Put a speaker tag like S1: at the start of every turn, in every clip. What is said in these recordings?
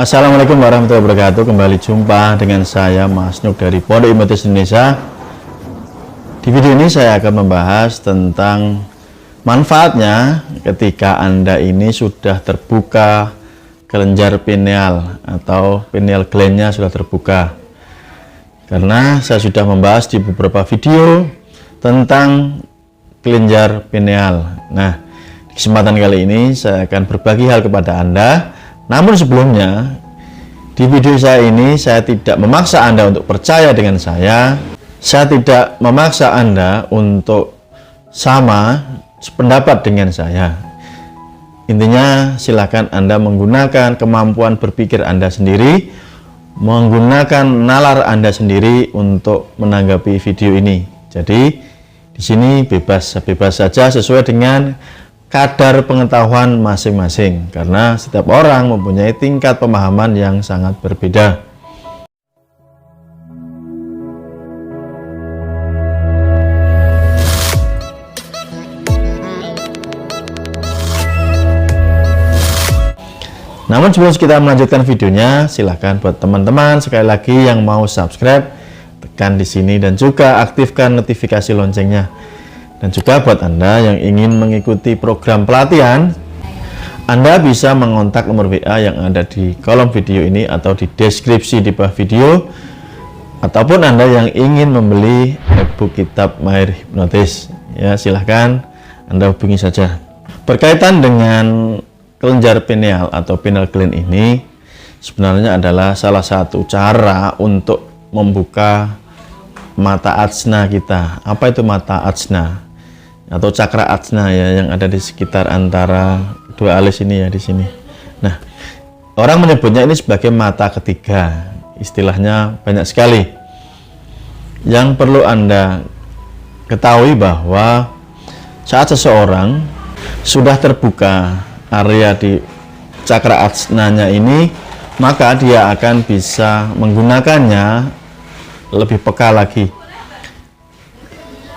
S1: Assalamualaikum warahmatullahi wabarakatuh. Kembali jumpa dengan saya Mas Nuk dari Pondok Ilmu Medis Indonesia. Di video ini saya akan membahas tentang manfaatnya ketika Anda ini sudah terbuka kelenjar pineal atau pineal gland-nya sudah terbuka. Karena saya sudah membahas di beberapa video tentang kelenjar pineal. Nah, di kesempatan kali ini saya akan berbagi hal kepada Anda. Namun sebelumnya, di video saya ini saya tidak memaksa Anda untuk percaya dengan saya. Saya tidak memaksa Anda untuk sama sependapat dengan saya. Intinya silakan Anda menggunakan kemampuan berpikir Anda sendiri, menggunakan nalar Anda sendiri untuk menanggapi video ini. Jadi di sini bebas saja sesuai dengan kadar pengetahuan masing-masing, karena setiap orang mempunyai tingkat pemahaman yang sangat berbeda. Namun sebelum kita melanjutkan videonya, silahkan buat teman-teman sekali lagi yang mau subscribe, tekan di sini dan juga aktifkan notifikasi loncengnya. Dan juga buat Anda yang ingin mengikuti program pelatihan, Anda bisa mengontak nomor WA yang ada di kolom video ini atau di deskripsi di bawah video, ataupun Anda yang ingin membeli ebook kitab Mahir Hipnotis, ya silahkan Anda hubungi saja. Berkaitan dengan kelenjar pineal atau pineal gland ini sebenarnya adalah salah satu cara untuk membuka mata ajna kita. Apa itu mata ajna atau cakra ajna, ya, yang ada di sekitar antara dua alis ini, ya, di sini. Nah, orang menyebutnya ini sebagai mata ketiga. Istilahnya banyak sekali. Yang perlu Anda ketahui bahwa saat seseorang sudah terbuka area di cakra ajnanya ini, maka dia akan bisa menggunakannya lebih peka lagi.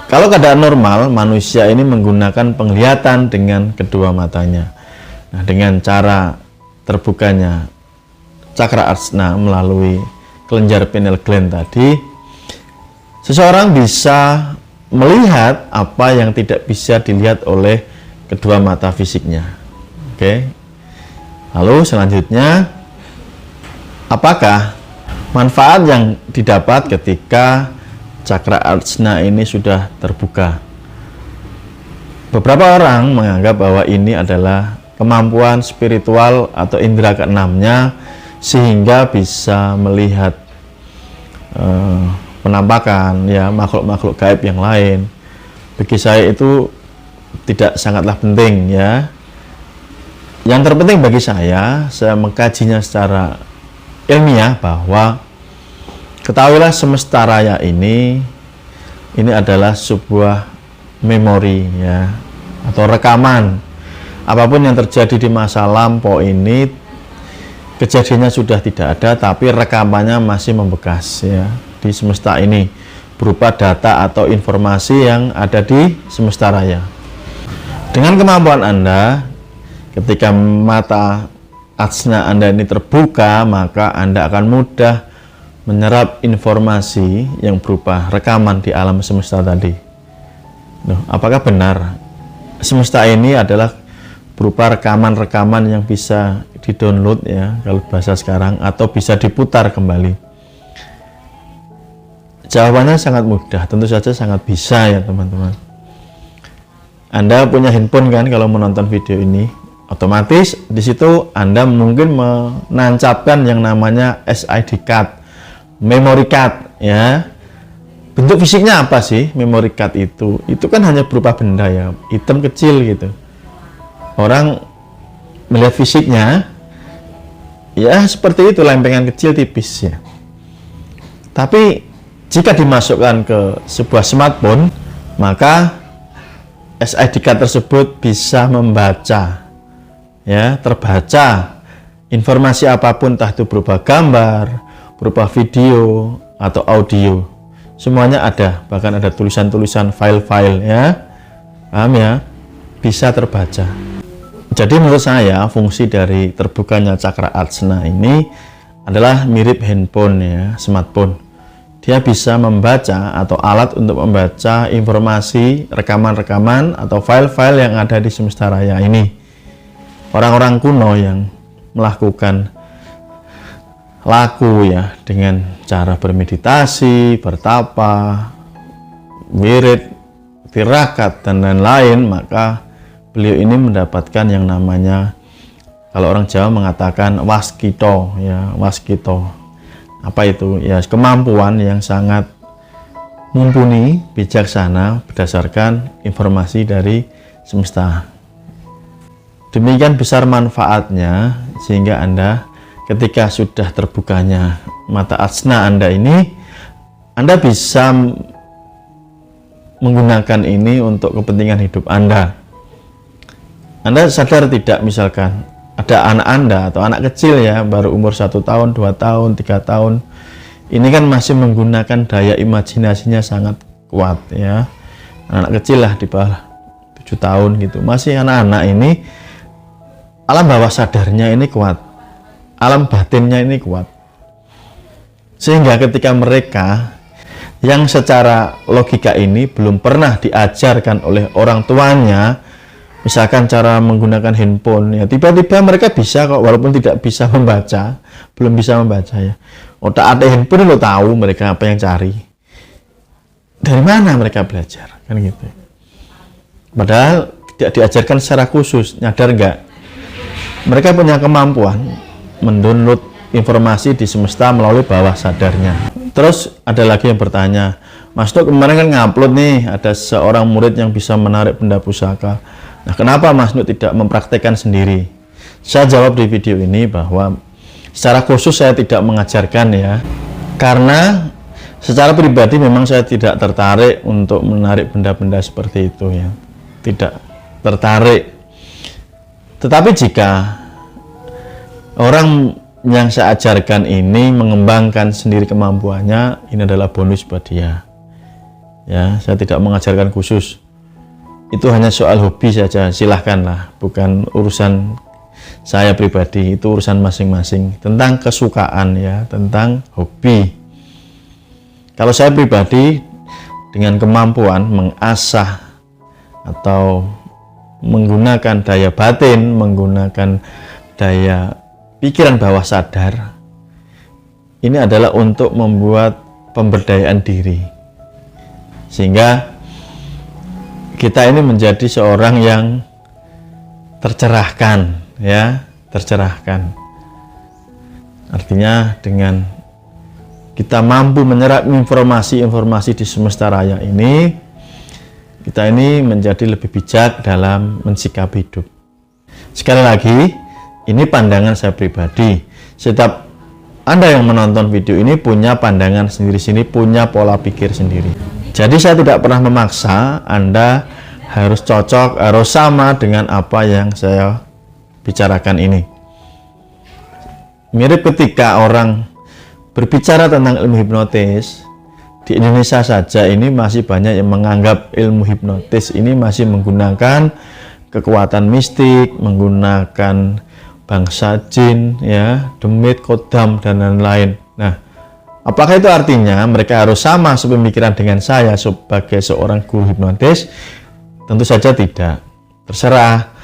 S1: Kalau keadaan normal, manusia ini menggunakan penglihatan dengan kedua matanya. Nah, dengan cara terbukanya cakra ajna melalui kelenjar pineal gland tadi, seseorang bisa melihat apa yang tidak bisa dilihat oleh kedua mata fisiknya. Oke. Lalu selanjutnya, apakah manfaat yang didapat ketika cakra ajna ini sudah terbuka? Beberapa orang menganggap bahwa ini adalah kemampuan spiritual atau indera keenamnya, sehingga bisa melihat penampakan, ya, makhluk-makhluk gaib yang lain. Bagi saya itu tidak sangatlah penting, ya. Yang terpenting bagi saya mengkajinya secara ilmiah bahwa ketahuilah semesta raya ini adalah sebuah memori, ya, atau rekaman. Apapun yang terjadi di masa lampau ini, kejadiannya sudah tidak ada, tapi rekamannya masih membekas, ya, di semesta ini berupa data atau informasi yang ada di semesta raya. Dengan kemampuan Anda, ketika mata ajna Anda ini terbuka, maka Anda akan mudah menyerap informasi yang berupa rekaman di alam semesta tadi. Loh, apakah benar semesta ini adalah berupa rekaman-rekaman yang bisa di-download, ya, kalau bahasa sekarang, atau bisa diputar kembali? Jawabannya sangat mudah, tentu saja sangat bisa, ya teman-teman. Anda punya handphone kan kalau menonton video ini, otomatis di situ Anda mungkin menancapkan yang namanya SID card, memory card, ya. Bentuk fisiknya apa sih memory card itu? Itu kan hanya berupa benda, ya, hitam kecil gitu. Orang melihat fisiknya, ya, seperti itu, lempengan kecil tipis, ya. Tapi jika dimasukkan ke sebuah smartphone, maka SID card tersebut bisa membaca, ya, terbaca informasi apapun, entah itu berupa gambar, berupa video atau audio, semuanya ada. Bahkan ada tulisan-tulisan, file-file, ya, paham, ya, bisa terbaca. Jadi menurut saya fungsi dari terbukanya cakra ajna ini adalah mirip handphone ya, smartphone. Dia bisa membaca atau alat untuk membaca informasi, rekaman-rekaman atau file-file yang ada di semesta raya ini. Orang-orang kuno yang melakukan laku ya dengan cara bermeditasi, bertapa, wirid, tirakat dan lain-lain, maka beliau ini mendapatkan yang namanya, kalau orang Jawa mengatakan waskito ya, waskito. Apa itu? Ya, kemampuan yang sangat mumpuni, bijaksana berdasarkan informasi dari semesta. Demikian besar manfaatnya sehingga Anda ketika sudah terbukanya mata ajna Anda ini, Anda bisa menggunakan ini untuk kepentingan hidup Anda. Anda sadar tidak, misalkan ada anak Anda atau anak kecil ya, baru umur 1 tahun, 2 tahun, 3 tahun, ini kan masih menggunakan daya imajinasinya sangat kuat ya. Anak kecil lah di bawah 7 tahun gitu, masih anak-anak ini, alam bawah sadarnya ini kuat, alam batinnya ini kuat, sehingga ketika mereka yang secara logika ini belum pernah diajarkan oleh orang tuanya, misalkan cara menggunakan handphone ya, tiba-tiba mereka bisa kok, walaupun tidak bisa membaca, belum bisa membaca ya, otak ada handphone lo tahu mereka apa yang cari, dari mana mereka belajar kan gitu. Padahal tidak diajarkan secara khusus. Nyadar nggak, mereka punya kemampuan mendownload informasi di semesta melalui bawah sadarnya. Terus ada lagi yang bertanya, Mas Nuk kemarin kan ngupload nih, ada seorang murid yang bisa menarik benda pusaka. Nah, kenapa Mas Nuk tidak mempraktekkan sendiri? Saya jawab di video ini bahwa secara khusus saya tidak mengajarkan ya, karena secara pribadi memang saya tidak tertarik untuk menarik benda-benda seperti itu ya, tidak tertarik. Tetapi jika orang yang saya ajarkan ini mengembangkan sendiri kemampuannya, ini adalah bonus buat dia ya. Saya tidak mengajarkan khusus, itu hanya soal hobi saja, silahkanlah, bukan urusan saya pribadi, itu urusan masing-masing, tentang kesukaan ya, tentang hobi. Kalau saya pribadi dengan kemampuan mengasah atau menggunakan daya batin, menggunakan daya pikiran bawah sadar, ini adalah untuk membuat pemberdayaan diri, sehingga kita ini menjadi seorang yang tercerahkan ya, tercerahkan. Artinya dengan kita mampu menyerap informasi-informasi di semesta raya ini, kita ini menjadi lebih bijak dalam mensikapi hidup. Sekali lagi, ini pandangan saya pribadi. Setiap Anda yang menonton video ini punya pandangan sendiri-sendiri, punya pola pikir sendiri. Jadi saya tidak pernah memaksa Anda harus cocok, harus sama dengan apa yang saya bicarakan ini. Mirip ketika orang berbicara tentang ilmu hipnotis, di Indonesia saja ini masih banyak yang menganggap ilmu hipnotis ini masih menggunakan kekuatan mistik, menggunakan bangsa jin ya, demit, kodam dan lain-lain. Nah, apakah itu artinya mereka harus sama sepemikiran dengan saya sebagai seorang guru hipnotis? Tentu saja tidak. Terserah.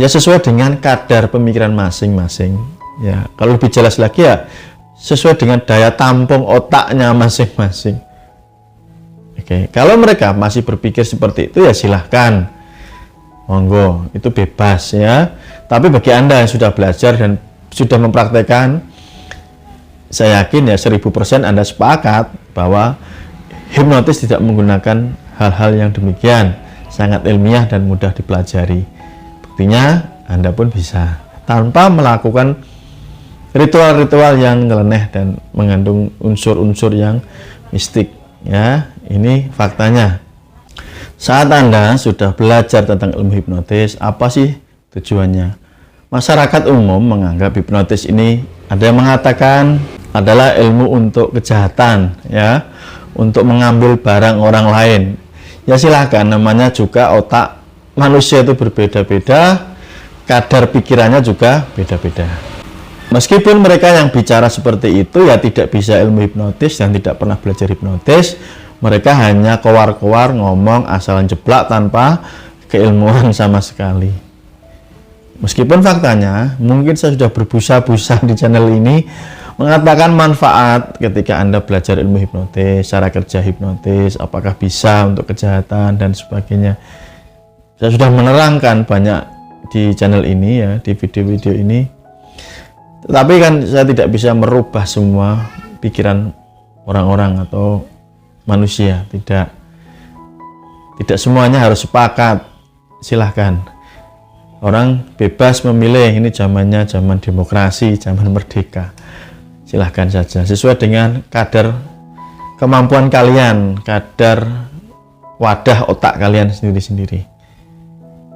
S1: Ya sesuai dengan kadar pemikiran masing-masing. Ya, kalau lebih jelas lagi ya sesuai dengan daya tampung otaknya masing-masing. Oke, kalau mereka masih berpikir seperti itu ya silahkan, monggo, itu bebas ya. Tapi bagi Anda yang sudah belajar dan sudah mempraktekkan, saya yakin ya 1000% Anda sepakat bahwa hipnotis tidak menggunakan hal-hal yang demikian, sangat ilmiah dan mudah dipelajari. Buktinya Anda pun bisa tanpa melakukan ritual-ritual yang nyeleneh dan mengandung unsur-unsur yang mistik ya. Ini faktanya. Saat Anda sudah belajar tentang ilmu hipnotis, apa sih tujuannya? Masyarakat umum menganggap hipnotis ini, ada yang mengatakan adalah ilmu untuk kejahatan ya, untuk mengambil barang orang lain. Ya silahkan, namanya juga otak manusia itu berbeda-beda, kadar pikirannya juga beda-beda. Meskipun mereka yang bicara seperti itu ya tidak bisa ilmu hipnotis dan tidak pernah belajar hipnotis, mereka hanya kowar-kowar ngomong asalan jeplak tanpa keilmuan sama sekali. Meskipun faktanya mungkin saya sudah berbusa-busa di channel ini mengatakan manfaat ketika Anda belajar ilmu hipnotis, cara kerja hipnotis, apakah bisa untuk kejahatan dan sebagainya. Saya sudah menerangkan banyak di channel ini ya, di video-video ini. Tetapi kan saya tidak bisa merubah semua pikiran orang-orang atau manusia, tidak semuanya harus sepakat. Silahkan, orang bebas memilih. Ini zamannya zaman demokrasi, zaman merdeka. Silahkan saja sesuai dengan kadar kemampuan kalian, kadar wadah otak kalian sendiri-sendiri.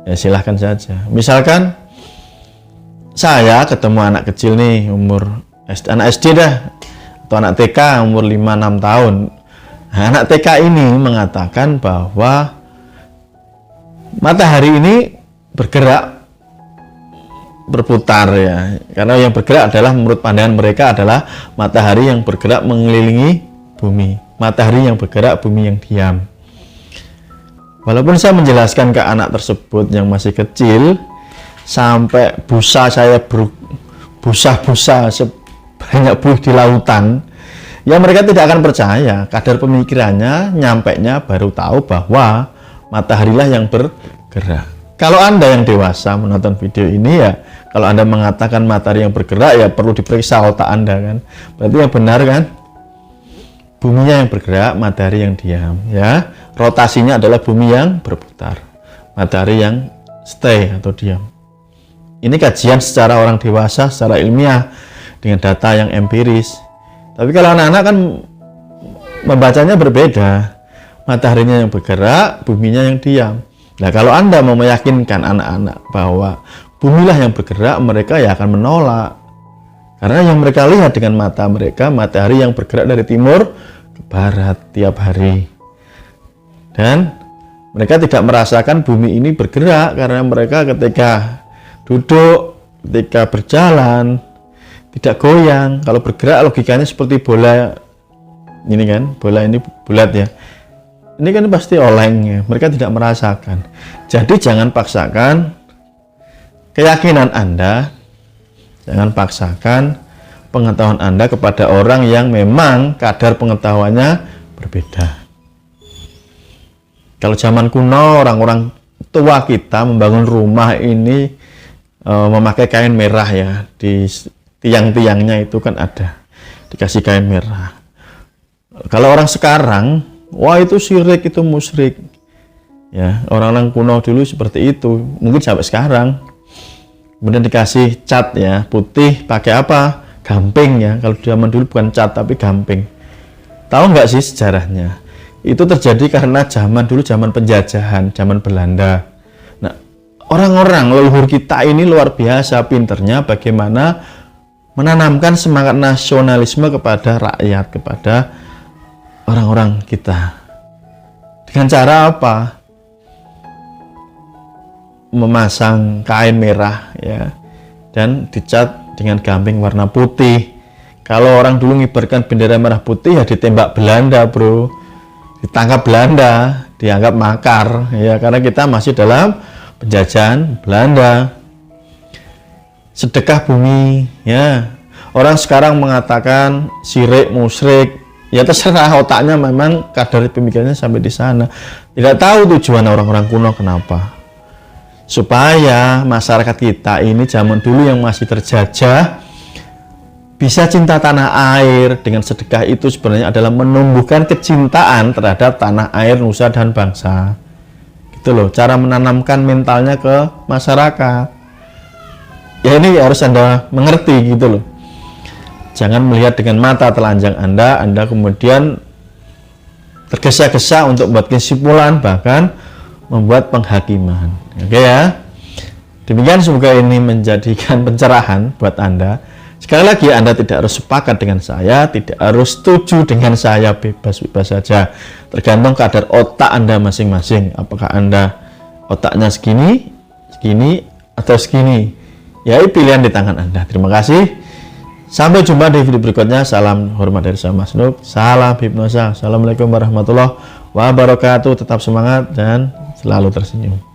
S1: Ya silahkan saja. Misalkan saya ketemu anak kecil nih, anak SD dah, atau anak TK umur 5-6 tahun. Nah, anak TK ini mengatakan bahwa matahari ini bergerak, berputar ya. Karena yang bergerak adalah, menurut pandangan mereka, adalah matahari yang bergerak mengelilingi bumi. Matahari yang bergerak, bumi yang diam. Walaupun saya menjelaskan ke anak tersebut yang masih kecil, sampai busa saya busa-busa sebanyak buih di lautan, ya mereka tidak akan percaya. Kadar pemikirannya, nyampainya baru tahu bahwa mataharilah yang bergerak. Kalau Anda yang dewasa menonton video ini ya, kalau Anda mengatakan matahari yang bergerak, ya perlu diperiksa otak Anda kan. Berarti yang benar kan, buminya yang bergerak, matahari yang diam ya. Rotasinya adalah bumi yang berputar, matahari yang stay atau diam. Ini kajian secara orang dewasa, secara ilmiah, dengan data yang empiris. Tapi kalau anak-anak kan membacanya berbeda. Mataharinya yang bergerak, buminya yang diam. Nah, kalau Anda mau meyakinkan anak-anak bahwa bumilah yang bergerak, mereka ya akan menolak. Karena yang mereka lihat dengan mata mereka, matahari yang bergerak dari timur ke barat tiap hari. Dan mereka tidak merasakan bumi ini bergerak, karena mereka ketika duduk, ketika berjalan, tidak goyang. Kalau bergerak logikanya seperti bola ini kan, bola ini bulat ya. Ini kan pasti oleng ya. Mereka tidak merasakan. Jadi jangan paksakan keyakinan Anda, jangan paksakan pengetahuan Anda kepada orang yang memang kadar pengetahuannya berbeda. Kalau zaman kuno, orang-orang tua kita membangun rumah ini memakai kain merah ya, di tiang-tiangnya itu kan ada dikasih kain merah. Kalau orang sekarang, wah itu syirik, itu musyrik ya. Orang-orang kuno dulu seperti itu, mungkin sampai sekarang. Kemudian dikasih cat ya, putih, pakai apa? Gamping ya. Kalau zaman dulu bukan cat tapi gamping. Tahu nggak sih sejarahnya? Itu terjadi karena zaman dulu, zaman penjajahan, zaman Belanda. Orang-orang leluhur kita ini luar biasa pinternya bagaimana menanamkan semangat nasionalisme kepada rakyat, kepada orang-orang kita. Dengan cara apa? Memasang kain merah ya, dan dicat dengan gamping warna putih. Kalau orang dulu ngibarkan bendera merah putih ya ditembak Belanda, bro. Ditangkap Belanda, dianggap makar ya, karena kita masih dalam penjajahan Belanda. Sedekah bumi ya. Orang sekarang mengatakan syirik, musyrik, ya terserah, otaknya memang kadar pemikirannya sampai di sana. Tidak tahu tujuan orang-orang kuno kenapa. Supaya masyarakat kita ini zaman dulu yang masih terjajah bisa cinta tanah air. Dengan sedekah itu sebenarnya adalah menumbuhkan kecintaan terhadap tanah air, nusa dan bangsa. Gitu loh, cara menanamkan mentalnya ke masyarakat. Ya ini harus Anda mengerti gitu loh. Jangan melihat dengan mata telanjang Anda kemudian tergesa-gesa untuk membuat kesimpulan, bahkan membuat penghakiman. Oke ya. Demikian, semoga ini menjadikan pencerahan buat Anda. Sekali lagi, Anda tidak harus sepakat dengan saya, tidak harus setuju dengan saya, bebas-bebas saja. Tergantung kadar otak Anda masing-masing. Apakah Anda otaknya segini, atau skinny, ya pilihan di tangan Anda. Terima kasih. Sampai jumpa di video berikutnya. Salam hormat dari saya Mas Nuk. Salam hipnosa. Assalamualaikum warahmatullahi wabarakatuh. Tetap semangat dan selalu tersenyum.